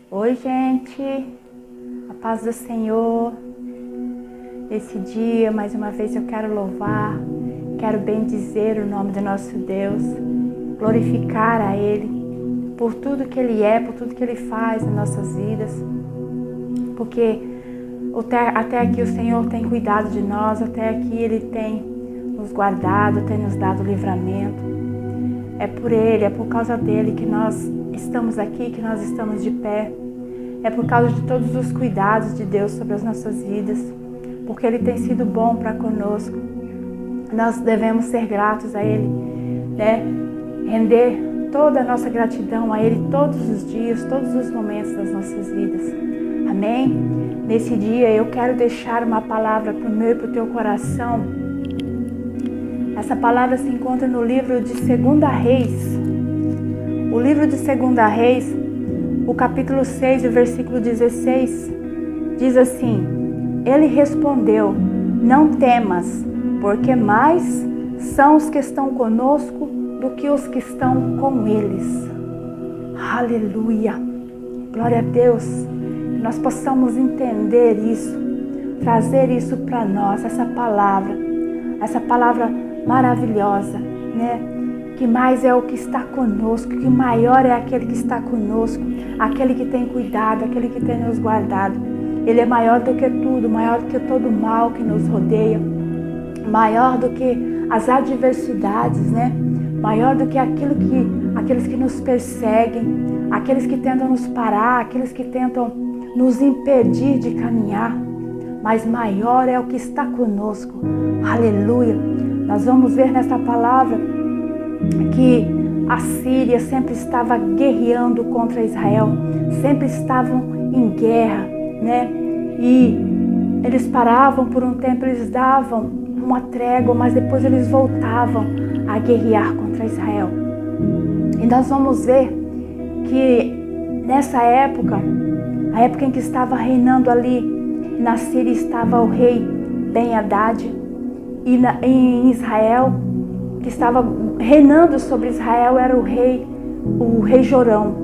Oi, gente, a paz do Senhor. Esse dia, mais uma vez, eu quero louvar, quero bendizer o nome do nosso Deus, glorificar a Ele por tudo que Ele é, por tudo que Ele faz nas nossas vidas, porque até aqui o Senhor tem cuidado de nós, até aqui Ele tem nos guardado, tem nos dado livramento. É por Ele, é por causa dEle que nós estamos aqui, que nós estamos de pé. É por causa de todos os cuidados de Deus sobre as nossas vidas, porque Ele tem sido bom para conosco. Nós devemos ser gratos a Ele, né? Render toda a nossa gratidão a Ele todos os dias, todos os momentos das nossas vidas. Amém? Nesse dia eu quero deixar uma palavra para o meu e para o teu coração. Essa palavra se encontra no livro de 2 Reis. O livro de 2 Reis, o capítulo 6, o versículo 16, diz assim: Ele respondeu: Não temas, porque mais são os que estão conosco do que os que estão com eles. Aleluia! Glória a Deus! Que nós possamos entender isso, trazer isso para nós, essa palavra maravilhosa, né? Que mais é o que está conosco, que maior é aquele que está conosco, aquele que tem cuidado, aquele que tem nos guardado. Ele é maior do que tudo, maior do que todo mal que nos rodeia, maior do que as adversidades, né? Maior do que aqueles que nos perseguem, aqueles que tentam nos parar, aqueles que tentam nos impedir de caminhar. Mas maior é o que está conosco. Aleluia! Nós vamos ver nesta palavra que a Síria sempre estava guerreando contra Israel, sempre estavam em guerra, né? E eles paravam por um tempo, eles davam uma trégua, mas depois eles voltavam a guerrear contra Israel. E nós vamos ver que nessa época, a época em que estava reinando ali na Síria, estava o rei Ben-Hadad, e em Israel, que estava reinando sobre Israel, era o rei Jorão.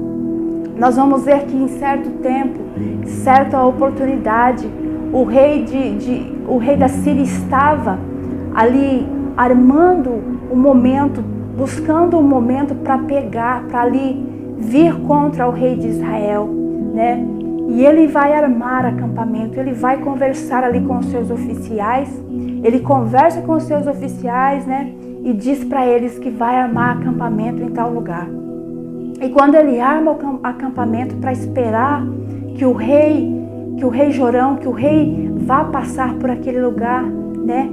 Nós vamos ver que em certo tempo, certa oportunidade, o rei da Síria estava ali armando um momento, buscando um momento para ali vir contra o rei de Israel, né? E ele vai armar acampamento, ele vai conversar ali com os seus oficiais, ele conversa com os seus oficiais, né? E diz para eles que vai armar acampamento em tal lugar. E quando ele arma o acampamento para esperar que o rei Jorão, que o rei vá passar por aquele lugar, né?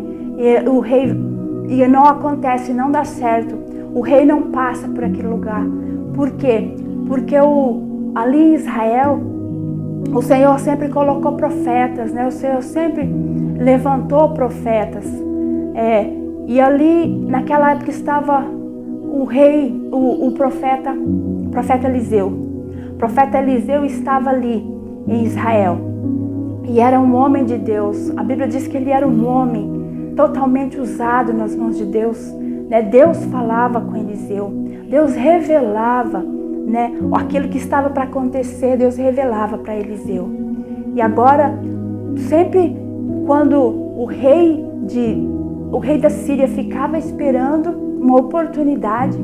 E não acontece, não dá certo. O rei não passa por aquele lugar. Por quê? Porque ali em Israel, o Senhor sempre colocou profetas, né? O Senhor sempre levantou profetas. E ali, naquela época, estava o profeta Eliseu. O profeta Eliseu estava ali em Israel. E era um homem de Deus. A Bíblia diz que ele era um homem totalmente usado nas mãos de Deus, né? Deus falava com Eliseu. Deus revelava, né? Aquilo que estava para acontecer, Deus revelava para Eliseu. E agora, sempre quando o rei da Síria ficava esperando uma oportunidade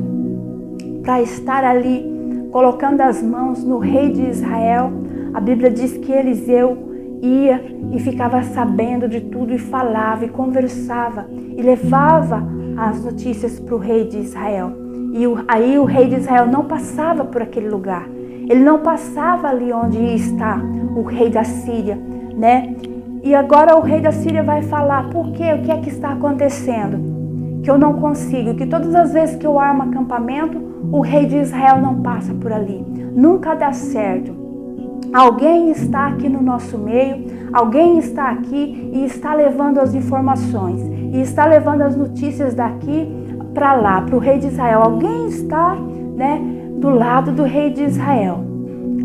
para estar ali, colocando as mãos no rei de Israel, a Bíblia diz que Eliseu ia e ficava sabendo de tudo e falava e conversava e levava as notícias para o rei de Israel. E aí o rei de Israel não passava por aquele lugar. Ele não passava ali onde está o rei da Síria, né? E agora o rei da Síria vai falar: por quê? O que é que está acontecendo? Que eu não consigo, que todas as vezes que eu armo acampamento, o rei de Israel não passa por ali. Nunca dá certo. Alguém está aqui no nosso meio, alguém está aqui e está levando as informações, e está levando as notícias daqui para lá, para o rei de Israel. Alguém está, né, do lado do rei de Israel.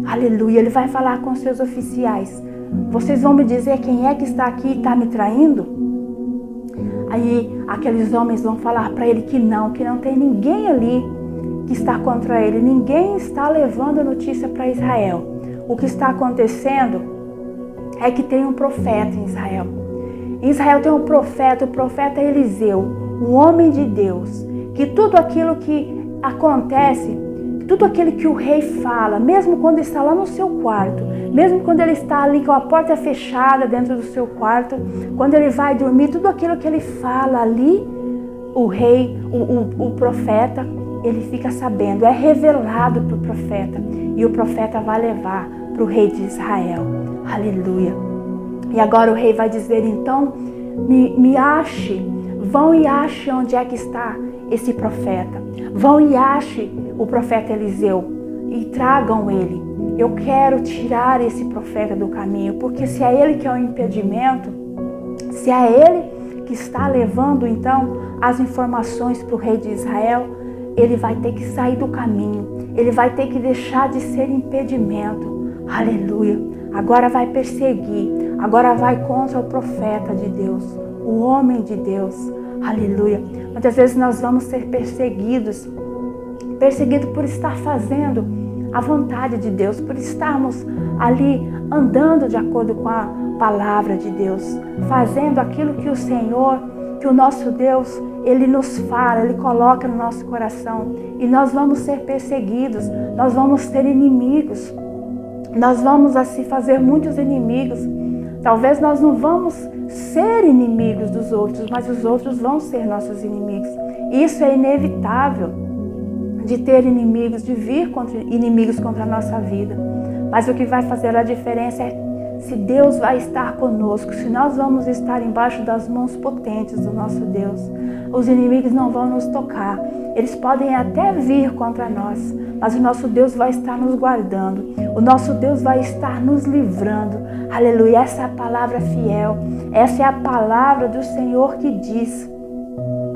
Aleluia. Ele vai falar com seus oficiais: vocês vão me dizer quem é que está aqui e está me traindo? Aí aqueles homens vão falar para ele que não tem ninguém ali que está contra ele. Ninguém está levando a notícia para Israel. o que está acontecendo é que tem um profeta em Israel. Em Israel tem um profeta, o profeta Eliseu, um homem de Deus, que tudo aquilo que acontece, tudo aquilo que o rei fala, mesmo quando está lá no seu quarto, mesmo quando ele está ali com a porta fechada dentro do seu quarto, quando ele vai dormir, tudo aquilo que ele fala ali, o rei, o profeta, ele fica sabendo, é revelado para o profeta, e o profeta vai levar para o rei de Israel. Aleluia. E agora o rei vai dizer, então, me ache, vão e ache onde é que está esse profeta. Vão e ache o profeta Eliseu e tragam ele. Eu quero tirar esse profeta do caminho, porque se é ele que é o impedimento, se é ele que está levando então as informações para o rei de Israel, ele vai ter que sair do caminho, ele vai ter que deixar de ser impedimento. Aleluia. Agora vai perseguir, agora vai contra o profeta de Deus, o homem de Deus. Aleluia. Muitas vezes nós vamos ser perseguidos por estar fazendo a vontade de Deus, por estarmos ali andando de acordo com a palavra de Deus, fazendo aquilo que o Senhor, que o nosso Deus, Ele nos fala, Ele coloca no nosso coração. E nós vamos ser perseguidos, nós vamos ter inimigos, nós vamos assim fazer muitos inimigos. Talvez nós não vamos ser inimigos dos outros, mas os outros vão ser nossos inimigos. Isso é inevitável, de ter inimigos, de vir contra inimigos contra a nossa vida. Mas o que vai fazer a diferença é se Deus vai estar conosco, se nós vamos estar embaixo das mãos potentes do nosso Deus. Os inimigos não vão nos tocar. Eles podem até vir contra nós, mas o nosso Deus vai estar nos guardando. O nosso Deus vai estar nos livrando. Aleluia, essa é a palavra fiel. Essa é a palavra do Senhor que diz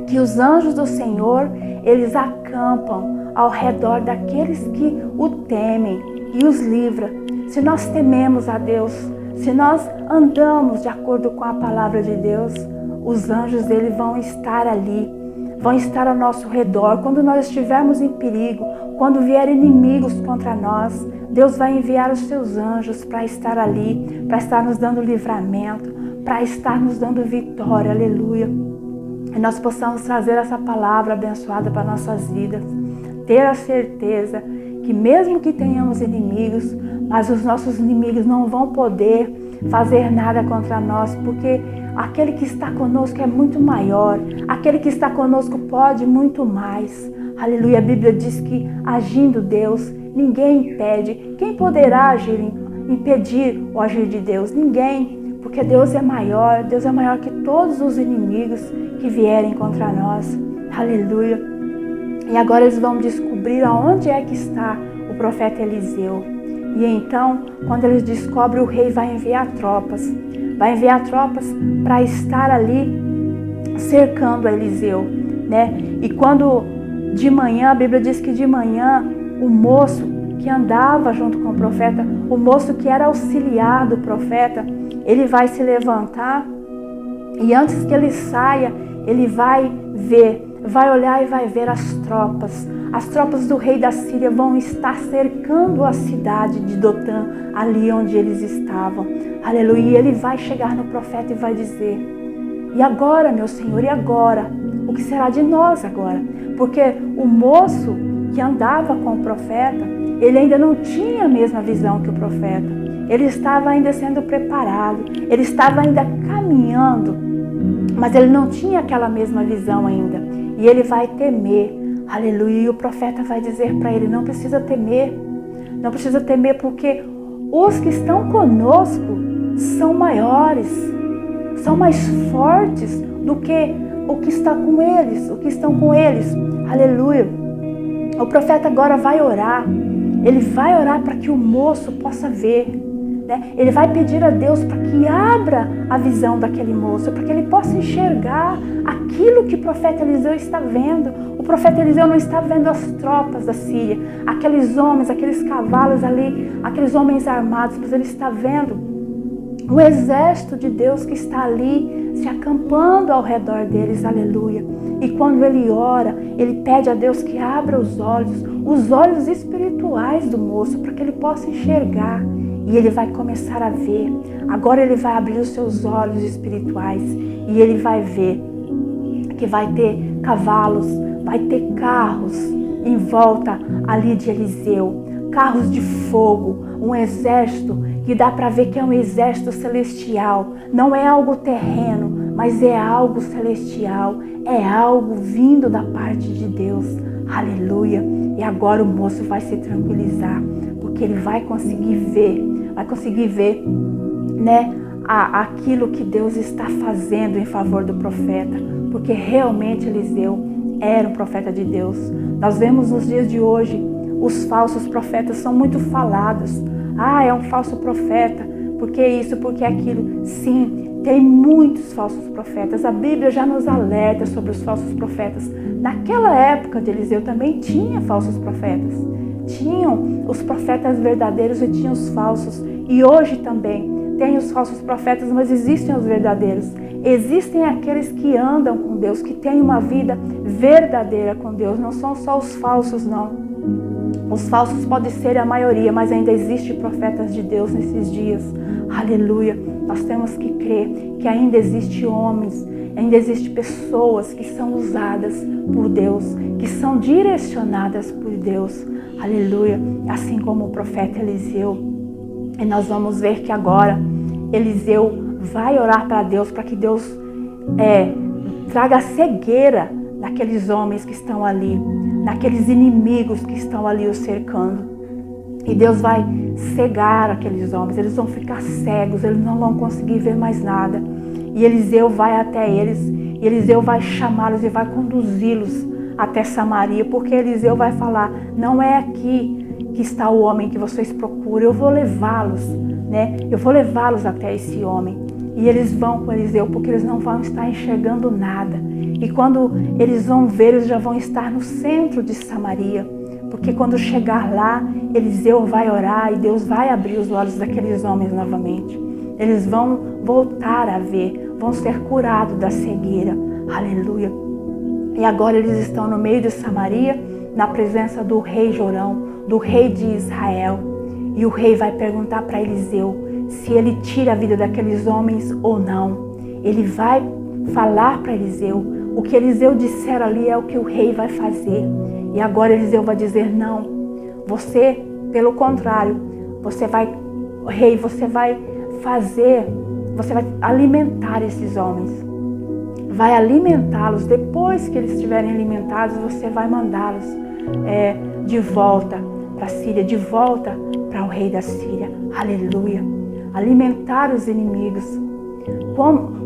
que os anjos do Senhor, eles acampam ao redor daqueles que o temem e os livra. Se nós tememos a Deus, se nós andamos de acordo com a palavra de Deus, os anjos dele vão estar ali, vão estar ao nosso redor. Quando nós estivermos em perigo, quando vierem inimigos contra nós, Deus vai enviar os seus anjos para estar ali, para estar nos dando livramento, para estar nos dando vitória. Aleluia. E nós possamos trazer essa palavra abençoada para nossas vidas. Ter a certeza que mesmo que tenhamos inimigos, mas os nossos inimigos não vão poder fazer nada contra nós, porque aquele que está conosco é muito maior, aquele que está conosco pode muito mais. Aleluia, a Bíblia diz que agindo Deus, ninguém impede. Quem poderá impedir o agir de Deus? Ninguém, porque Deus é maior que todos os inimigos que vierem contra nós. Aleluia. E agora eles vão descobrir aonde é que está o profeta Eliseu. E então, quando eles descobrem, o rei vai enviar tropas para estar ali cercando Eliseu, né? E quando de manhã, a Bíblia diz que de manhã, o moço que andava junto com o profeta, o moço que era auxiliar do profeta, ele vai se levantar e antes que ele saia, ele vai olhar e vai ver as tropas do rei da Síria vão estar cercando a cidade de Dotã, ali onde eles estavam. Aleluia, e ele vai chegar no profeta e vai dizer: e agora, meu Senhor, e agora? O que será de nós agora? Porque o moço que andava com o profeta, ele ainda não tinha a mesma visão que o profeta. Ele estava ainda sendo preparado, ele estava ainda caminhando, mas ele não tinha aquela mesma visão ainda. E ele vai temer. Aleluia. E o profeta vai dizer para ele: não precisa temer. Não precisa temer, porque os que estão conosco são maiores, são mais fortes do que o que está com eles, o que estão com eles. Aleluia. O profeta agora vai orar. Ele vai orar para que o moço possa ver. Ele vai pedir a Deus para que abra a visão daquele moço, para que ele possa enxergar aquilo que o profeta Eliseu está vendo. O profeta Eliseu não está vendo as tropas da Síria, aqueles homens, aqueles cavalos ali, aqueles homens armados, mas ele está vendo o exército de Deus que está ali se acampando ao redor deles. Aleluia. E quando ele ora, ele pede a Deus que abra os olhos espirituais do moço, para que ele possa enxergar e ele vai começar a ver. Agora ele vai abrir os seus olhos espirituais e ele vai ver que vai ter cavalos, vai ter carros em volta ali de Eliseu, carros de fogo, um exército que dá para ver que é um exército celestial. Não é algo terreno, mas é algo celestial, é algo vindo da parte de Deus. Aleluia! E agora o moço vai se tranquilizar, porque ele vai conseguir ver, né, aquilo que Deus está fazendo em favor do profeta, porque realmente Eliseu era um profeta de Deus. Nós vemos nos dias de hoje, os falsos profetas são muito falados. É um falso profeta, porque isso, porque aquilo. Sim, tem muitos falsos profetas. A Bíblia já nos alerta sobre os falsos profetas. Naquela época de Eliseu também tinha falsos profetas. Tinham os profetas verdadeiros e tinham os falsos. E hoje também tem os falsos profetas, mas existem os verdadeiros. Existem aqueles que andam com Deus, que têm uma vida verdadeira com Deus. Não são só os falsos, não. Os falsos podem ser a maioria, mas ainda existem profetas de Deus nesses dias. Aleluia! Nós temos que crer que ainda existem homens, ainda existem pessoas que são usadas por Deus, que são direcionadas por Deus. Aleluia! Assim como o profeta Eliseu. E nós vamos ver que agora Eliseu vai orar para Deus, para que Deus traga cegueira naqueles homens que estão ali, naqueles inimigos que estão ali o cercando. E Deus vai cegar aqueles homens, eles vão ficar cegos, eles não vão conseguir ver mais nada. E Eliseu vai até eles, e Eliseu vai chamá-los e vai conduzi-los até Samaria, porque Eliseu vai falar: não é aqui que está o homem que vocês procuram, eu vou levá-los, né? Eu vou levá-los até esse homem. E eles vão com Eliseu, porque eles não vão estar enxergando nada. E quando eles vão ver, eles já vão estar no centro de Samaria. Porque quando chegar lá, Eliseu vai orar e Deus vai abrir os olhos daqueles homens novamente. Eles vão voltar a ver, vão ser curados da cegueira. Aleluia! E agora eles estão no meio de Samaria, na presença do rei Jorão, do rei de Israel. E o rei vai perguntar para Eliseu se ele tira a vida daqueles homens ou não. Ele vai falar para Eliseu. O que Eliseu disser ali é o que o rei vai fazer. E agora Eliseu vai dizer: não, você, pelo contrário, você vai alimentar esses homens. Vai alimentá-los. Depois que eles estiverem alimentados, você vai mandá-los de volta para a Síria, de volta para o rei da Síria. Aleluia! Alimentar os inimigos.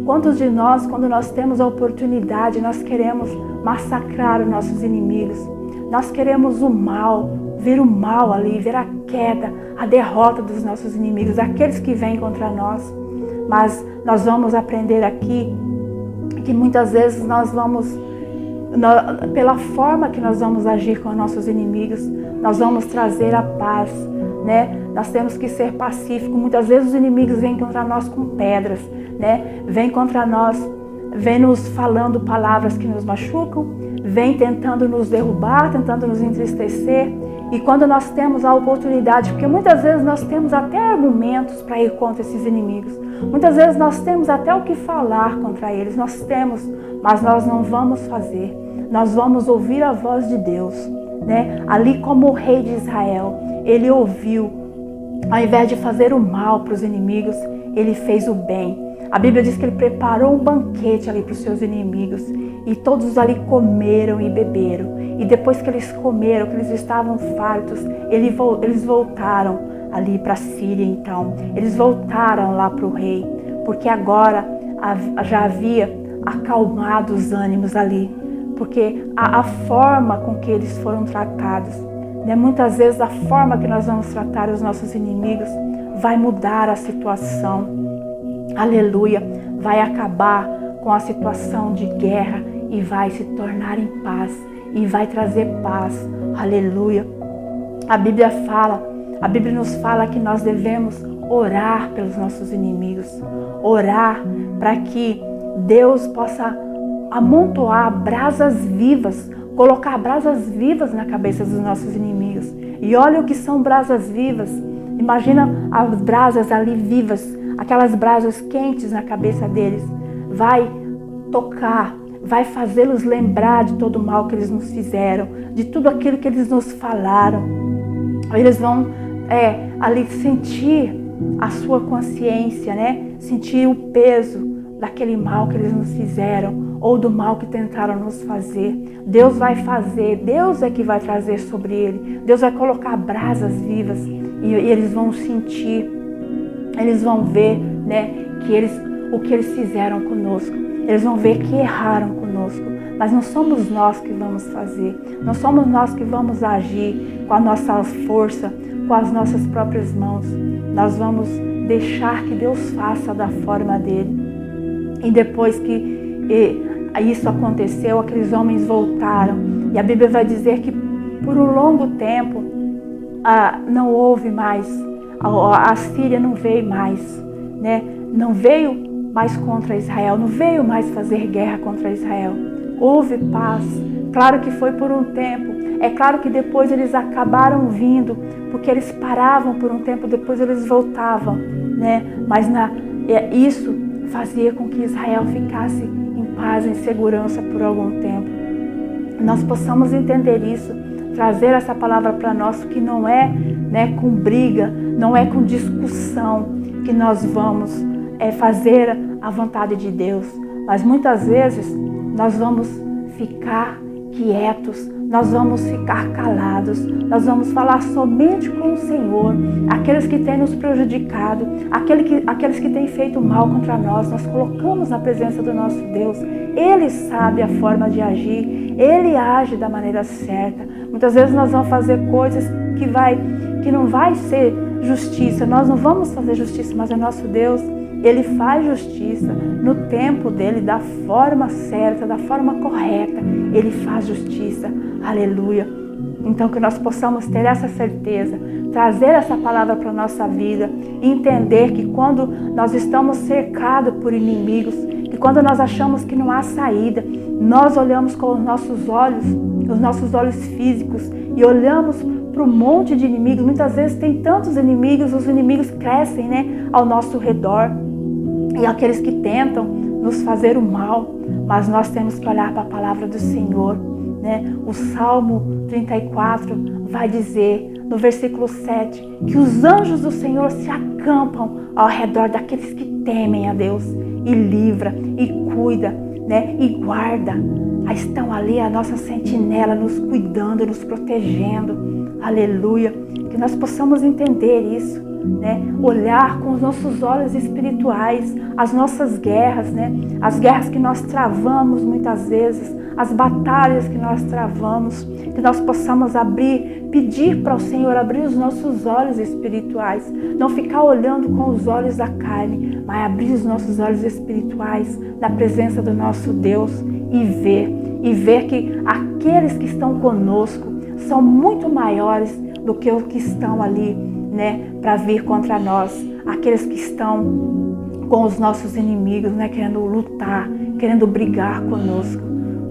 Quantos de nós, quando nós temos a oportunidade, nós queremos massacrar os nossos inimigos? Nós queremos o mal, ver o mal ali, ver a queda, a derrota dos nossos inimigos, aqueles que vêm contra nós. Mas nós vamos aprender aqui que muitas vezes pela forma que nós vamos agir com nossos inimigos, nós vamos trazer a paz, né? Nós temos que ser pacíficos. Muitas vezes os inimigos vêm contra nós com pedras, né? Vêm contra nós, vêm nos falando palavras que nos machucam, vêm tentando nos derrubar, tentando nos entristecer. E quando nós temos a oportunidade, porque muitas vezes nós temos até argumentos para ir contra esses inimigos, muitas vezes nós temos até o que falar contra eles, nós temos, mas nós não vamos fazer. Nós vamos ouvir a voz de Deus, né? Ali como o rei de Israel, ele ouviu, ao invés de fazer o mal para os inimigos, ele fez o bem. A Bíblia diz que ele preparou um banquete ali para os seus inimigos e todos ali comeram e beberam. E depois que eles comeram, que eles estavam fartos, eles voltaram ali para a Síria então. Eles voltaram lá para o rei, porque agora já havia acalmado os ânimos ali. Porque a forma com que eles foram tratados, né? Muitas vezes a forma que nós vamos tratar os nossos inimigos vai mudar a situação. Aleluia! Vai acabar com a situação de guerra e vai se tornar em paz. E vai trazer paz. Aleluia! A Bíblia nos fala que nós devemos orar pelos nossos inimigos. Orar para que Deus possa amontoar brasas vivas, colocar brasas vivas na cabeça dos nossos inimigos. E olha o que são brasas vivas. Imagina as brasas ali vivas, aquelas brasas quentes na cabeça deles. Vai tocar, vai fazê-los lembrar de todo o mal que eles nos fizeram, de tudo aquilo que eles nos falaram. Eles vão ali sentir a sua consciência, né? Sentir o peso daquele mal que eles nos fizeram ou do mal que tentaram nos fazer. Deus vai fazer, Deus é que vai trazer sobre ele. Deus vai colocar brasas vivas e eles vão sentir, eles vão ver, né, o que eles fizeram conosco. Eles vão ver que erraram conosco, mas não somos nós que vamos fazer, não somos nós que vamos agir com a nossa força, com as nossas próprias mãos. Nós vamos deixar que Deus faça da forma dele. E depois que isso aconteceu, aqueles homens voltaram. E a Bíblia vai dizer que por um longo tempo não houve mais, a Síria não veio mais, né? Não veio mais contra Israel, não veio mais fazer guerra contra Israel. Houve paz. Claro que foi por um tempo. É claro que depois eles acabaram vindo, porque eles paravam por um tempo, depois eles voltavam, né? Mas isso fazia com que Israel ficasse em paz, em segurança por algum tempo. Nós possamos entender isso, trazer essa palavra para nós, que não é, né, com briga, não é com discussão que nós vamos fazer a vontade de Deus, mas muitas vezes nós vamos ficar quietos, nós vamos ficar calados, nós vamos falar somente com o Senhor. Aqueles que têm nos prejudicado, aqueles que têm feito mal contra nós colocamos na presença do nosso Deus. Ele sabe a forma de agir, Ele age da maneira certa. Muitas vezes nós vamos fazer coisas que não vai ser justiça, nós não vamos fazer justiça, mas é nosso Deus. Ele faz justiça no tempo dele, da forma certa, da forma correta. Ele faz justiça. Aleluia. Então que nós possamos ter essa certeza, trazer essa palavra para a nossa vida e entender que quando nós estamos cercados por inimigos, que quando nós achamos que não há saída, nós olhamos com os nossos olhos físicos e olhamos para um monte de inimigos. Muitas vezes tem tantos inimigos, os inimigos crescem, né, ao nosso redor. E aqueles que tentam nos fazer o mal, mas nós temos que olhar para a palavra do Senhor, né? O Salmo 34 vai dizer, no versículo 7, que os anjos do Senhor se acampam ao redor daqueles que temem a Deus e livra, e cuida, né? E guarda. Estão ali a nossa sentinela nos cuidando, nos protegendo. Aleluia. Que nós possamos entender isso, né? Olhar com os nossos olhos espirituais as nossas guerras, né? As guerras que nós travamos muitas vezes, as batalhas que nós travamos, que nós possamos pedir para o Senhor abrir os nossos olhos espirituais, não ficar olhando com os olhos da carne, mas abrir os nossos olhos espirituais na presença do nosso Deus e ver que aqueles que estão conosco são muito maiores do que os que estão ali, né, para vir contra nós, aqueles que estão com os nossos inimigos, né, querendo lutar, querendo brigar conosco.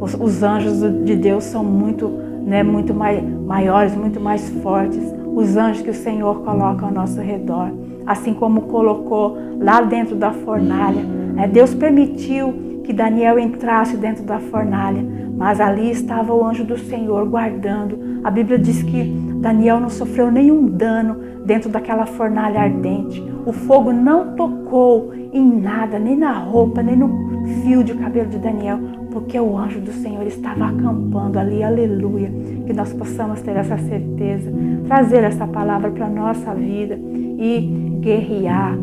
Os anjos de Deus são muito, né, muito maiores, muito mais fortes. Os anjos que o Senhor coloca ao nosso redor, assim como colocou lá dentro da fornalha, né, Deus permitiu que Daniel entrasse dentro da fornalha, mas ali estava o anjo do Senhor guardando. A Bíblia diz que Daniel não sofreu nenhum dano dentro daquela fornalha ardente. O fogo não tocou em nada, nem na roupa, nem no fio de cabelo de Daniel, porque o anjo do Senhor estava acampando ali. Aleluia. Que nós possamos ter essa certeza, trazer essa palavra para a nossa vida e guerrear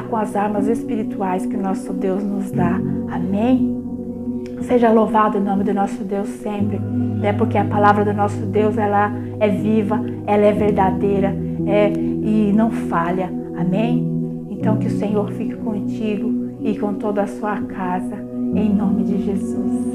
com as armas espirituais que o nosso Deus nos dá. Amém? Seja louvado o nome do nosso Deus sempre, né? Porque a palavra do nosso Deus, ela é viva, ela é verdadeira, e não falha. Amém? Então que o Senhor fique contigo e com toda a sua casa, em nome de Jesus.